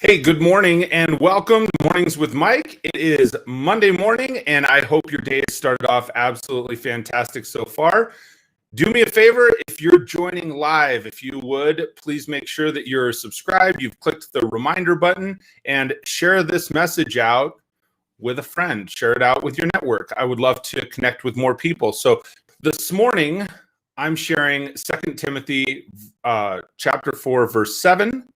Hey, good morning and welcome to Mornings with Mike. It is Monday morning, and I hope your day has started off absolutely fantastic so far. Do me a favor, if you're joining live, if you would, please make sure that you're subscribed, you've clicked the reminder button, and share this message out with a friend. Share it out with your network. I would love to connect with more people. So this morning, I'm sharing 2 Timothy chapter 4, verse 7.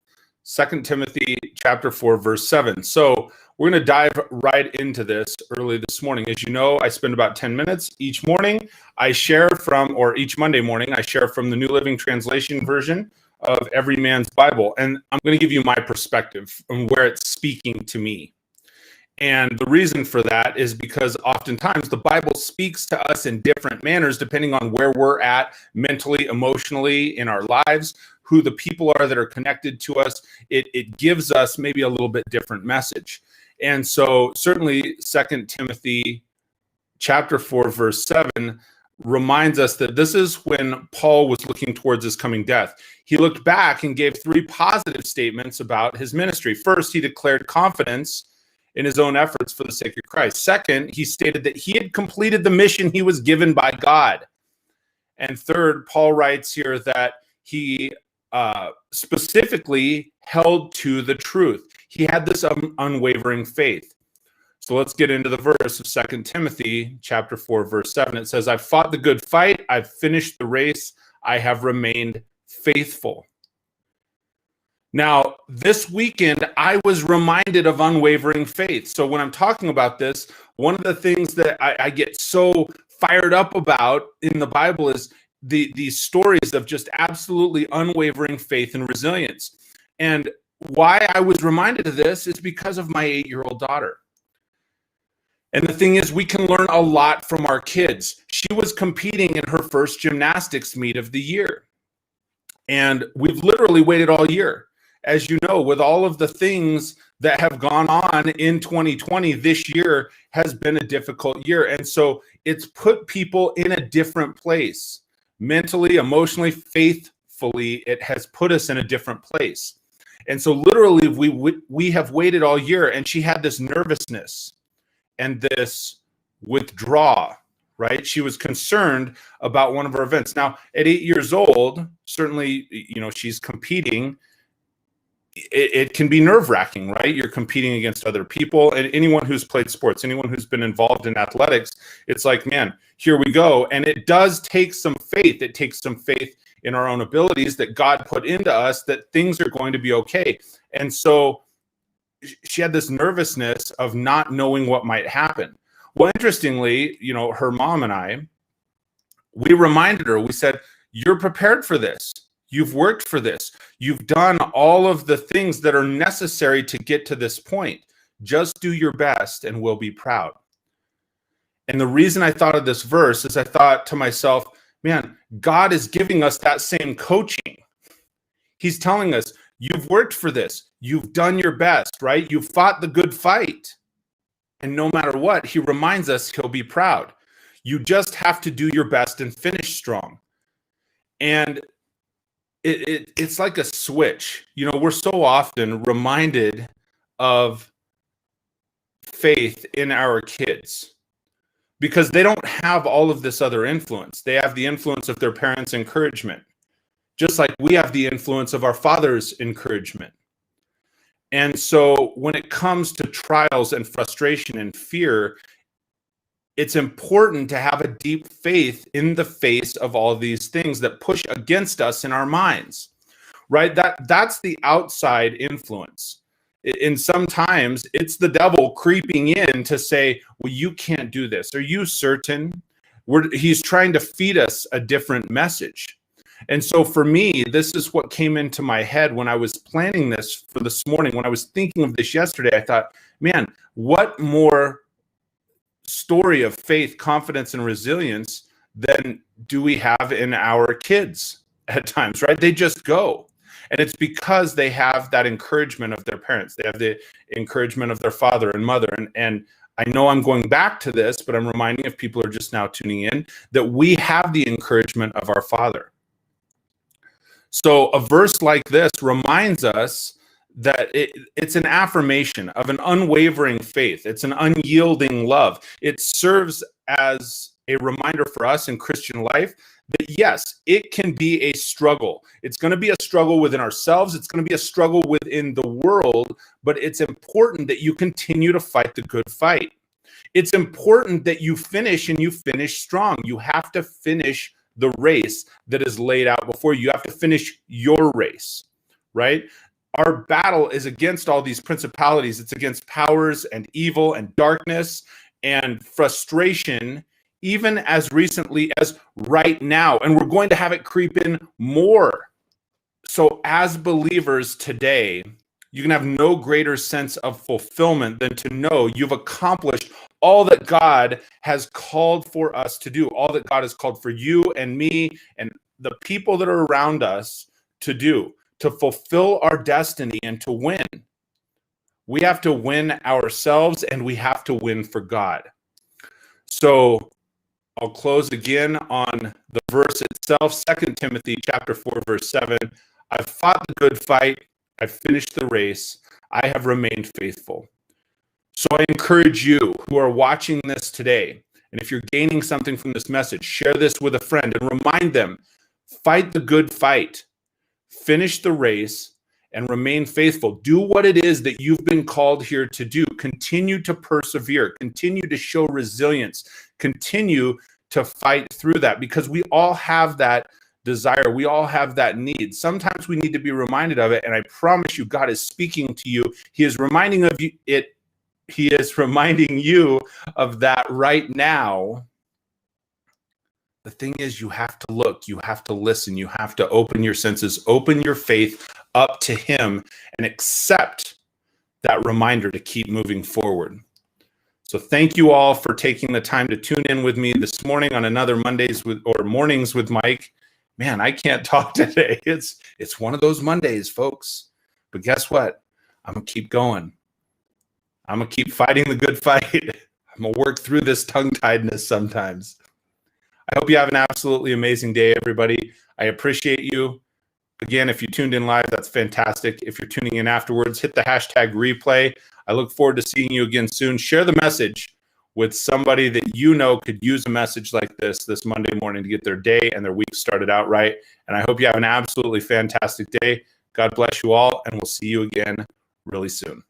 2 Timothy chapter 4, verse 7. So we're going to dive right into this early this morning. As you know, I spend about 10 minutes each morning. I share from, or each Monday morning, I share from the New Living Translation version of Every Man's Bible. And I'm going to give you my perspective on where it's speaking to me. And the reason for that is because oftentimes the Bible speaks to us in different manners, depending on where we're at mentally, emotionally in our lives, who the people are that are connected to us. It gives us maybe a little bit different message. And so certainly 2 Timothy chapter 4, verse 7 reminds us that this is when Paul was looking towards his coming death. He looked back and gave 3 positive statements about his ministry. First, he declared confidence in his own efforts for the sake of Christ. Second, he stated that he had completed the mission he was given by God. And third, Paul writes here that he specifically held to the truth. He had this unwavering faith. So let's get into the verse of 2 Timothy chapter 4, verse 7. It says, "I've fought the good fight. I've finished the race. I have remained faithful." Now, this weekend, I was reminded of unwavering faith. So when I'm talking about this, one of the things that I get so fired up about in the Bible is these stories of just absolutely unwavering faith and resilience. And why I was reminded of this is because of my 8-year-old daughter. And the thing is, we can learn a lot from our kids. She was competing in her first gymnastics meet of the year. And we've literally waited all year. As you know, with all of the things that have gone on in 2020, this year has been a difficult year. And so it's put people in a different place. Mentally, emotionally, faithfully, it has put us in a different place. And so literally, we have waited all year, and she had this nervousness and this withdrawal, right? She was concerned about one of her events. Now, at 8 years old, certainly, she's competing. It can be nerve-wracking, right? You're competing against other people, and anyone who's played sports, anyone who's been involved in athletics, it's like, man, here we go. And it does take some faith. It takes some faith in our own abilities that God put into us that things are going to be okay. And so she had this nervousness of not knowing what might happen. Well, interestingly, her mom and I, we reminded her, we said, you're prepared for this. You've worked for this. You've done all of the things that are necessary to get to this point. Just do your best and we'll be proud. And the reason I thought of this verse is I thought to myself, man, God is giving us that same coaching. He's telling us, you've worked for this. You've done your best, right? You've fought the good fight. And no matter what, he reminds us he'll be proud. You just have to do your best and finish strong. And it's like a switch. We're so often reminded of faith in our kids because they don't have all of this other influence. They have the influence of their parents' encouragement, just like we have the influence of our father's encouragement. And so when it comes to trials and frustration and fear, it's important to have a deep faith in the face of all these things that push against us in our minds, right? That's the outside influence. And sometimes it's the devil creeping in to say, well, you can't do this. Are you certain? He's trying to feed us a different message. And so for me, this is what came into my head when I was planning this for this morning. When I was thinking of this yesterday, I thought, man, what more story of faith, confidence, and resilience than do we have in our kids at times, right? They just go. And it's because they have that encouragement of their parents. They have the encouragement of their father and mother. And I know I'm going back to this, but I'm reminding if people are just now tuning in that we have the encouragement of our Father. So a verse like this reminds us it's an affirmation of an unwavering faith. It's an unyielding love. It serves as a reminder for us in Christian life that yes, it can be a struggle. It's going to be a struggle within ourselves. It's going to be a struggle within the world, but it's important that you continue to fight the good fight. It's important that you finish, and you finish strong. You have to finish the race that is laid out before you. You have to finish your race, right? Our battle is against all these principalities. It's against powers and evil and darkness and frustration, even as recently as right now. And we're going to have it creep in more. So as believers today, you can have no greater sense of fulfillment than to know you've accomplished all that God has called for us to do, all that God has called for you and me and the people that are around us to do, to fulfill our destiny and to win. We have to win ourselves, and we have to win for God. So I'll close again on the verse itself, 2 Timothy chapter 4, verse 7. I've fought the good fight. I've finished the race. I have remained faithful. So I encourage you who are watching this today, and if you're gaining something from this message, share this with a friend and remind them, fight the good fight, finish the race, and remain faithful. Do what it is that you've been called here to do. Continue to persevere. Continue to show resilience. Continue to fight through that, because we all have that desire. We all have that need. Sometimes we need to be reminded of it, and I promise you, God is speaking to you. He is reminding of you it. He is reminding you of that right now. The thing is, you have to look, you have to listen, you have to open your senses, open your faith up to Him, and accept that reminder to keep moving forward. So thank you all for taking the time to tune in with me this morning on another Mornings with Mike. Man, I can't talk today. It's one of those Mondays, folks. But guess what? I'm going to keep going. I'm going to keep fighting the good fight. I'm going to work through this tongue-tiedness sometimes. I hope you have an absolutely amazing day, everybody. I appreciate you. Again, if you tuned in live, that's fantastic. If you're tuning in afterwards, hit the hashtag replay. I look forward to seeing you again soon. Share the message with somebody that you know could use a message like this Monday morning to get their day and their week started out right. And I hope you have an absolutely fantastic day. God bless you all, and we'll see you again really soon.